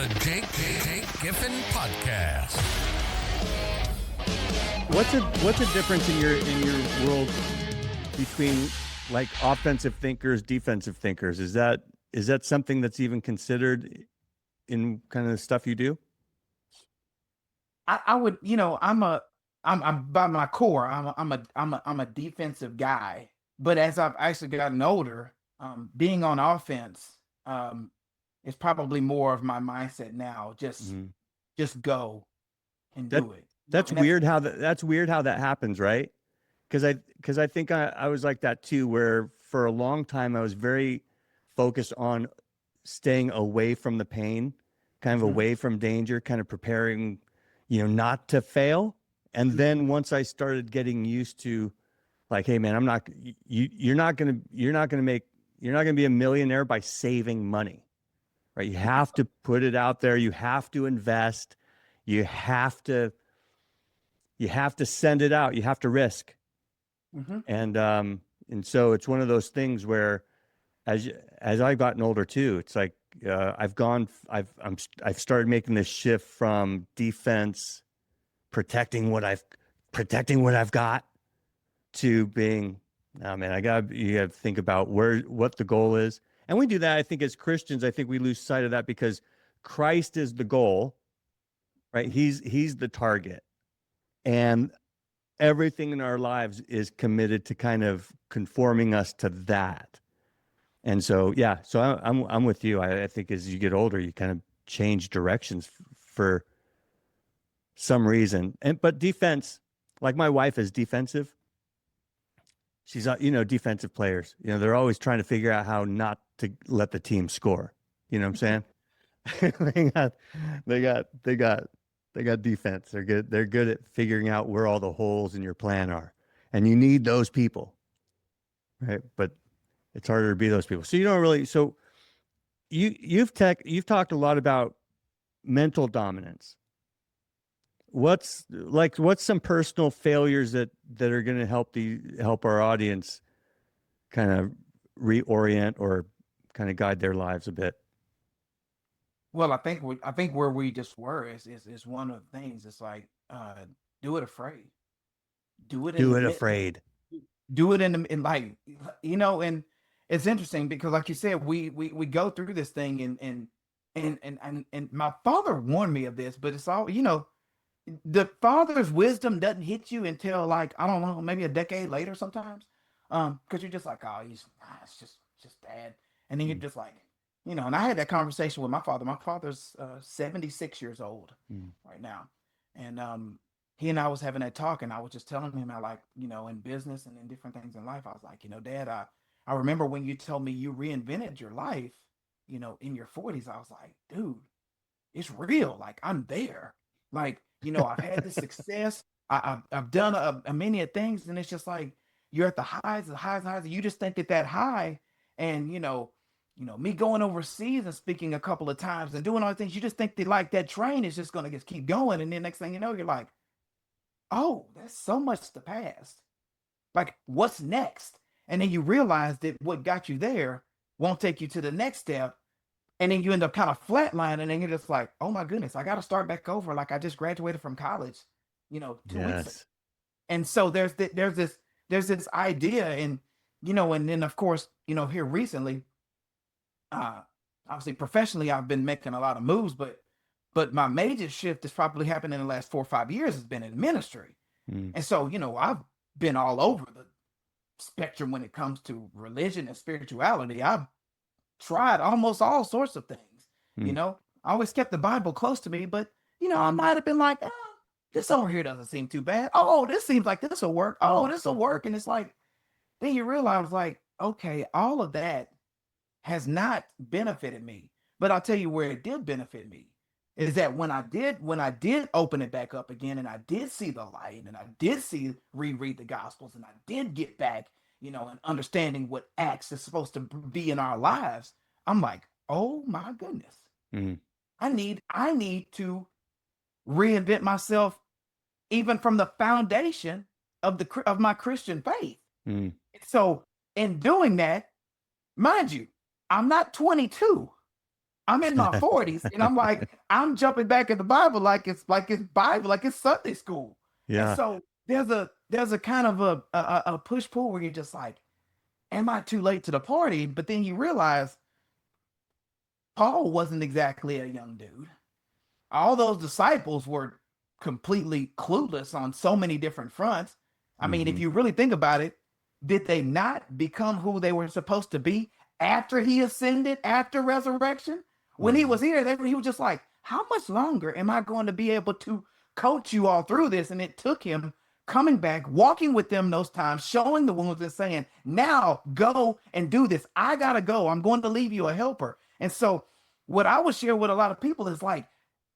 the Jake Giffin Podcast. What's the difference in your world between like offensive thinkers, defensive thinkers? Is that something that's even considered in kind of the stuff you do? I would, I'm by my core, I'm a defensive guy. But as I've actually gotten older, being on offense is probably more of my mindset now. Just go and do it. That's weird how that happens, right? Because I think I was like that too, where for a long time I was very focused on staying away from the pain, kind of away from danger, kind of preparing, not to fail. And then once I started getting used to, like, hey man, you're not gonna be a millionaire by saving money, right? You have to put it out there. You have to invest. You have to send it out. You have to risk. And so it's one of those things where, as I've gotten older too, it's like I've started making this shift from defense, protecting what I've got, to being, oh man, you got to think about what the goal is. And we do that. I think as Christians, I think we lose sight of that because Christ is the goal, right? He's the target, and everything in our lives is committed to kind of conforming us to that. And so, yeah, so I'm with you. I think as you get older, you kind of change directions for some reason. But defense, like my wife is defensive. She's, defensive players, they're always trying to figure out how not to let the team score. You know what I'm saying? they got defense. They're good. They're good at figuring out where all the holes in your plan are. And you need those people, right? But it's harder to be those people. So you don't really, so you've talked a lot about mental dominance. What's some personal failures that are going to help our audience kind of reorient or kind of guide their lives a bit? Well, I think where we just were is one of the things. It's like, do it afraid. Do it afraid. Do it in like, and it's interesting because like you said, we go through this thing and my father warned me of this, but it's all, the father's wisdom doesn't hit you until, like, I don't know, maybe a decade later sometimes. Because you're just like, oh, it's just dad. And then you're just like, and I had that conversation with my father. My father's 76 years old right now. And he and I was having that talk, and I was just telling him how, like, in business and in different things in life, I was like, Dad, I remember when you told me you reinvented your life, in your 40s. I was like, dude, it's real. Like, I'm there. Like, I've had this success. I've done a many of things, and it's just like you're at the highs. And you just think that high, and me going overseas and speaking a couple of times and doing all the things, you just think that, like, that train is just gonna just keep going, and then next thing you know, you're like, oh, that's so much the past. Like, what's next? And then you realize that what got you there won't take you to the next step. And then you end up kind of flatlining, and then you're just like, oh my goodness, I got to start back over. Like, I just graduated from college, 2 weeks ago. And so there's this idea, and, and then of course, here recently, obviously professionally, I've been making a lot of moves, but my major shift has probably happened in the last 4 or 5 years has been in ministry. And so, I've been all over the spectrum when it comes to religion and spirituality. I've tried almost all sorts of things. I always kept the Bible close to me, but I might have been like, oh, this over here doesn't seem too bad. Oh, this seems like this will work. Oh, this will work. And it's like, then you realize, like, okay, all of that has not benefited me. But I'll tell you where it did benefit me is that when I did open it back up again, and I did see the light, and I did reread the Gospels, and I did get back, and understanding what Acts is supposed to be in our lives, I'm like, oh my goodness, I need to reinvent myself, even from the foundation of my Christian faith. So in doing that, mind you, I'm not 22. I'm in my 40s, and I'm like, I'm jumping back in the Bible like it's Bible, like it's Sunday school. And Yeah. so there's a kind of a push pull where you're just like, am I too late to the party? But then you realize Paul wasn't exactly a young dude. All those disciples were completely clueless on so many different fronts. I mean, if Mhm. you really think about it, did they not become who they were supposed to be after he ascended, after resurrection? When he Mhm. was here, he was just like, how much longer am I going to be able to coach you all through this? And it took him coming back, walking with them those times, showing the wounds and saying, now go and do this. I got to go. I'm going to leave you a helper. And so what I would share with a lot of people is like,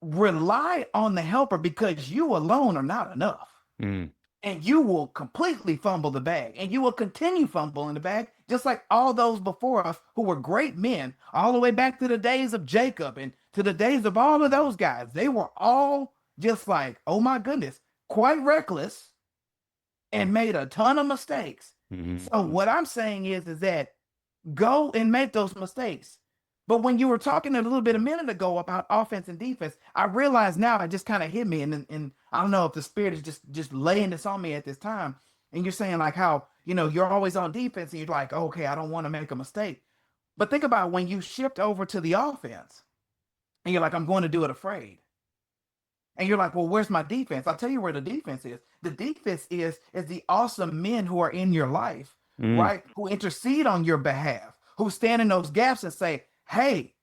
rely on the helper, because you alone are not enough. Mm. And you will completely fumble the bag, and you will continue fumbling the bag, just like all those before us who were great men, all the way back to the days of Jacob and to the days of all of those guys. They were all just like, oh my goodness, quite reckless and made a ton of mistakes. Mhm. So what I'm saying is that go and make those mistakes. But when you were talking a little bit a minute ago about offense and defense, I realize now, it just kind of hit me, and I don't know if the spirit is just laying this on me at this time. And you're saying like how, you're always on defense, and you're like, okay, I don't want to make a mistake. But think about when you shift over to the offense, and you're like, I'm going to do it afraid. And you're like, well, where's my defense? I'll tell you where the defense is. The defense is the awesome men who are in your life, Mm. right? Who intercede on your behalf, who stand in those gaps and say, hey,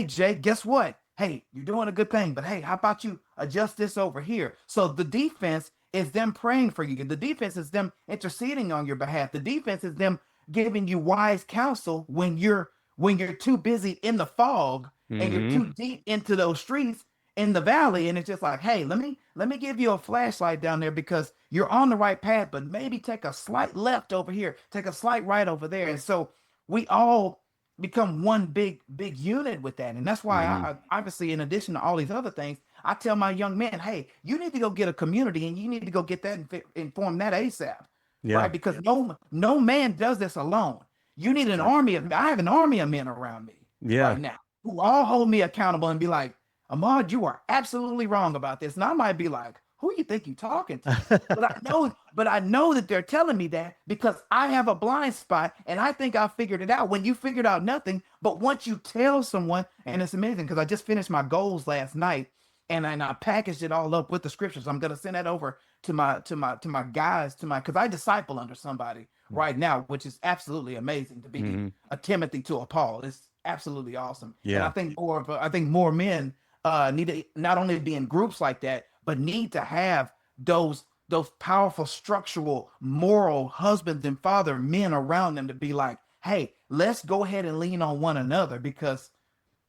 Jake, guess what? Hey, you're doing a good thing, but hey, how about you adjust this over here? So the defense is them praying for you. The defense is them interceding on your behalf. The defense is them giving you wise counsel when you're too busy in the fog and you're Mhm. too deep into those streets in the valley, and it's just like, hey, let me give you a flashlight down there, because you're on the right path, but maybe take a slight left over here, take a slight right over there. And so we all become one big unit with that. And that's why Mhm. I obviously, in addition to all these other things, I tell my young men, hey, you need to go get a community, and you need to go get that and form that ASAP, Yeah. right? Because no man does this alone. You need an Right. army of I have an army of men around me Yeah. right now who all hold me accountable and be like, Ahmad, you are absolutely wrong about this. And I might be like, who you think you talking to? But I know that they're telling me that because I have a blind spot and I think I figured it out when you figured out nothing. But once you tell someone, and it's amazing because I just finished my goals last night, and I packaged it all up with the scriptures. I'm gonna send that over to my guys, because I disciple under somebody right now, which is absolutely amazing to be Mhm. a Timothy to a Paul. It's absolutely awesome. And Yeah. I think more men need to not only be in groups like that, but need to have those powerful, structural, moral husbands and father men around them to be like, hey, let's go ahead and lean on one another, because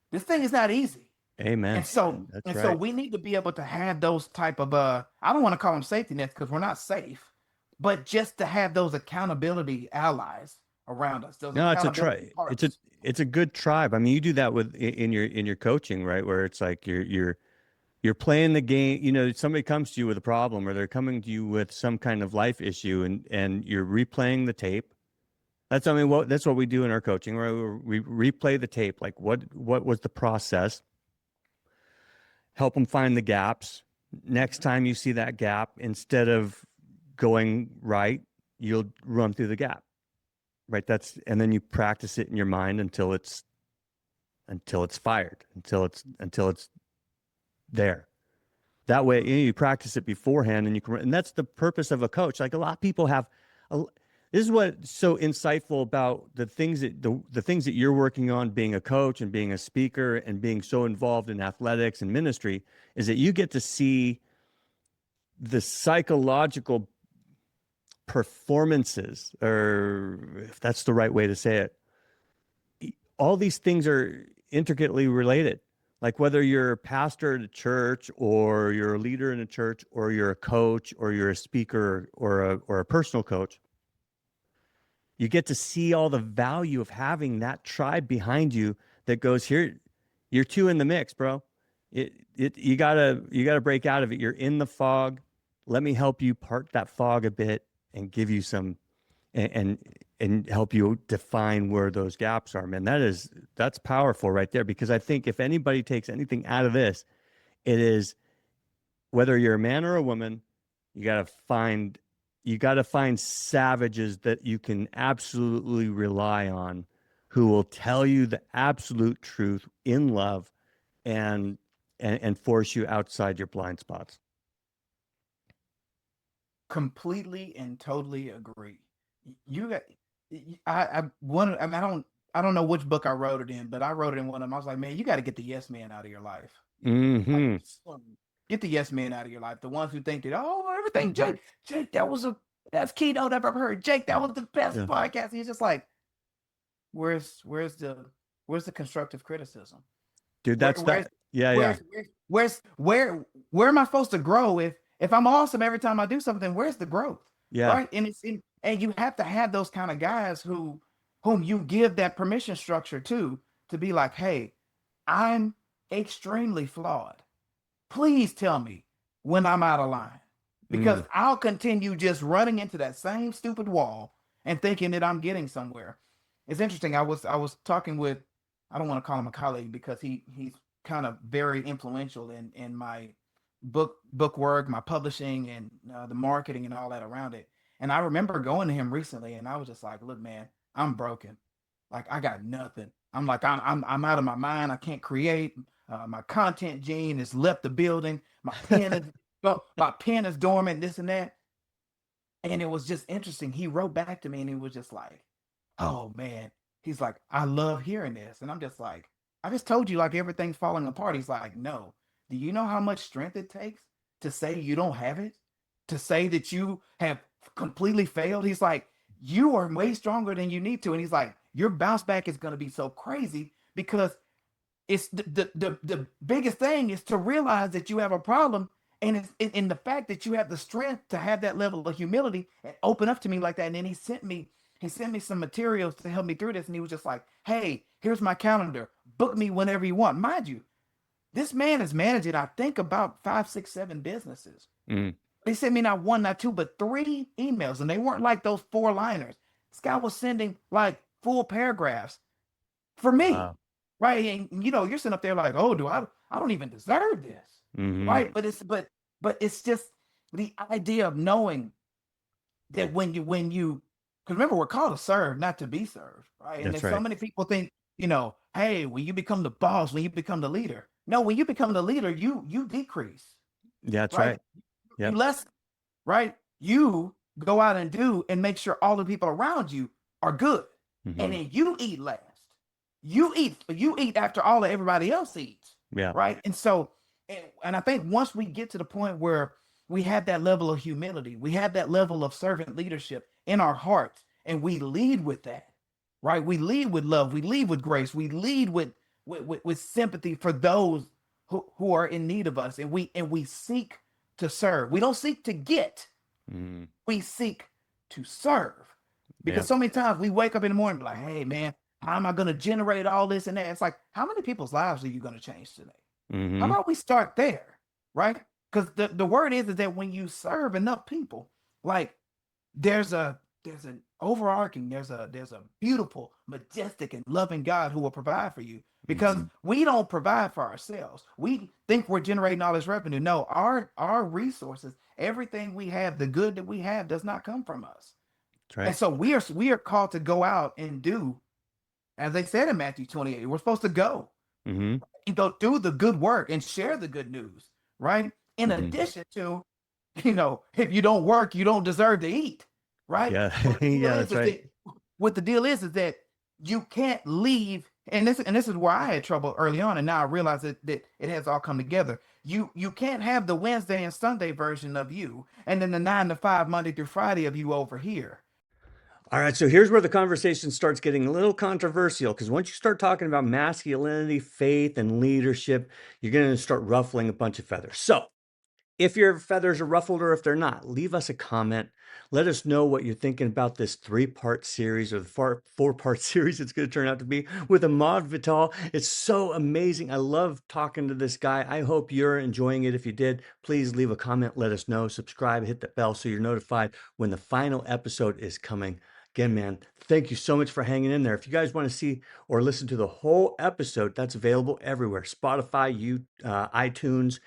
this thing is not easy. And Amen. so That's and so right. we need to be able to have those type of I don't want to call them safety nets because we're not safe, but just to have those accountability allies around us, those No, it's a accountability tribe. partners. It's a good tribe. I mean, you do that with in your coaching, right? Where it's like you're playing the game. Somebody comes to you with a problem, or they're coming to you with some kind of life issue, and you're replaying the tape. That's what we do in our coaching, right? We replay the tape. Like what was the process? Help them find the gaps. Next time you see that gap, instead of going right, you'll run through the gap. Right. And then you practice it in your mind until it's fired, until it's there. That way, you practice it beforehand, and and that's the purpose of a coach. Like a lot of people have, this is what's so insightful about the things that you're working on, being a coach and being a speaker and being so involved in athletics and ministry, is that you get to see the psychological performances, or if that's the right way to say it. All these things are intricately related. Like whether you're a pastor at a church, or you're a leader in a church, or you're a coach, or you're a speaker, or a personal coach, you get to see all the value of having that tribe behind you that goes, here, you're two in the mix, bro. You gotta break out of it. You're in the fog. Let me help you part that fog a bit and give you some, and and help you define where those gaps are, man. That's powerful right there, because I think if anybody takes anything out of this, it is whether you're a man or a woman, you got to find savages that you can absolutely rely on, who will tell you the absolute truth in love and force you outside your blind spots. Completely and totally agree. You got, I one. I mean, I don't know which book I wrote it in, but I wrote it in one of them. I was like, man, you got to get the yes man out of your life. Mm-hmm. Like, get the yes man out of your life. The ones who think that, oh, everything, Jake, that's keynote I've ever heard. Jake, that was the best podcast. He's just like, where's the constructive criticism? Dude, that's where am I supposed to grow if I'm awesome every time I do something? Where's the growth? Yeah. Right. And you have to have those kind of guys whom you give that permission structure to be like, hey, I'm extremely flawed. Please tell me when I'm out of line, because I'll continue just running into that same stupid wall and thinking that I'm getting somewhere. It's interesting. I was talking with, I don't want to call him a colleague because he's kind of very influential in my book work, my publishing, and the marketing and all that around it. And I remember going to him recently, and I was just like, "Look, man, I'm broken. Like, I got nothing. I'm like, I'm out of my mind. I can't create. My content gene has left the building. My pen is dormant. This and that." And it was just interesting. He wrote back to me, and he was just like, "Oh man," he's like, "I love hearing this." And I'm just like, "I just told you like everything's falling apart." He's like, "No. Do you know how much strength it takes to say you don't have it? To say that you have completely failed?" He's like, "You are way stronger than you need to." And he's like, "Your bounce back is going to be so crazy because it's the biggest thing is to realize that you have a problem. And it's in the fact that you have the strength to have that level of humility and open up to me like that." And then he sent me some materials to help me through this. And he was just like, "Hey, here's my calendar. Book me whenever you want." Mind you, this man is managing, I think, about 5, 6, 7 businesses. They sent me not 1, not 2, but 3 emails, and they weren't like those 4-liners. This guy was sending like full paragraphs for me. Wow. Right? And you're sitting up there like, "Oh, I don't even deserve this." Right? But it's just the idea of knowing that when you, because remember, we're called to serve, not to be served, right? And so many people think, hey, when you become the boss, when you become the leader. No, when you become the leader, you decrease. Yeah, that's right. You lessen, right? You go out and do and make sure all the people around you are good. And then you eat last. You eat after all of everybody else eats. Yeah. Right. And so, and I think once we get to the point where we have that level of humility, we have that level of servant leadership in our hearts, and we lead with that, right? We lead with love, we lead with grace, we lead with sympathy for those who are in need of us, and we seek to serve. We don't seek to get, we seek to serve. Because so many times we wake up in the morning like, "Hey man, how am I going to generate all this and that?" It's like, how many people's lives are you going to change today? How about we start there, right? Because the word is that when you serve enough people, like there's an overarching, there's a beautiful, majestic, and loving God who will provide for you. Because we don't provide for ourselves. We think we're generating all this revenue. No, our resources, everything we have, the good that we have, does not come from us. That's right. And so we are called to go out and do, as they said in Matthew 28, we're supposed to go. Go do the good work and share the good news, right? In addition to, if you don't work, you don't deserve to eat, right? Yeah, that's right. What the deal is that you can't leave, and this is where I had trouble early on, and now I realize that it has all come together. You can't have the Wednesday and Sunday version of you, and then the 9 to 5 Monday through Friday of you over here. All right, so here's where the conversation starts getting a little controversial, because once you start talking about masculinity, faith, and leadership, you're going to start ruffling a bunch of feathers. So if your feathers are ruffled or if they're not, leave us a comment. Let us know what you're thinking about this 3-part series, or the 4-part series it's going to turn out to be, with Ahmard Vital. It's so amazing. I love talking to this guy. I hope you're enjoying it. If you did, please leave a comment. Let us know. Subscribe, hit the bell so you're notified when the final episode is coming. Again, man, thank you so much for hanging in there. If you guys want to see or listen to the whole episode, that's available everywhere. Spotify, iTunes,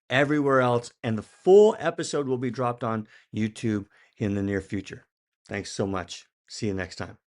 everywhere else. And the full episode will be dropped on YouTube in the near future. Thanks so much. See you next time.